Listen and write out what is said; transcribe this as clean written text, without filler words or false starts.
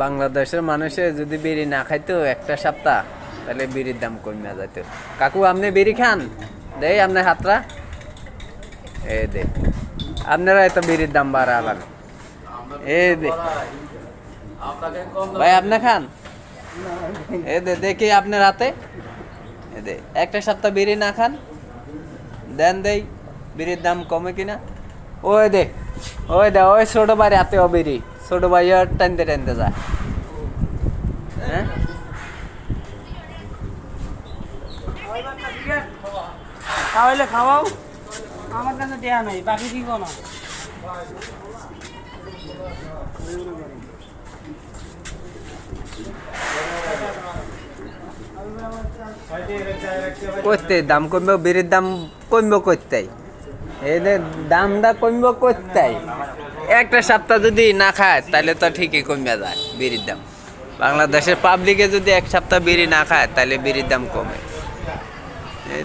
বাংলাদেশের মানুষে যদি বিড়ি না খাইতো একটা সপ্তাহ তাহলে বিড়ির দাম কমে যেত। কাকু আপনি বিড়ি খান? দেই আপনার হাতরা এ দে, আপনারা এত বিড়ির দাম বাড়াবেন এ দে ভাই, আপনি খান? এ দে দেখি আপনার হাতে, এ দে একটা সপ্তাহ বিড়ি না খান, দেন দেই বিড়ির দাম কমে কিনা। ওই দে ওই দে ওই ছোট ভাই হাতে ও বিড়ি, ছোট ভাই টানতে টানতে যায়। হ্যাঁ খাওয়াইলে খাওয়াও, আমার কাছে দেয়া নাই, বাকি দিব না। করতে দাম কমবে, বিড়ির দাম কমবে করতেই, এই দামটা কমবে করতেই। একটা সপ্তাহ যদি না খায় তাহলে তো ঠিকই কমে যায় বিড়ির দাম। বাংলাদেশের পাবলিকে যদি এক সপ্তাহ বিড়ি না খায় তাহলে বিড়ির দাম কমে। এই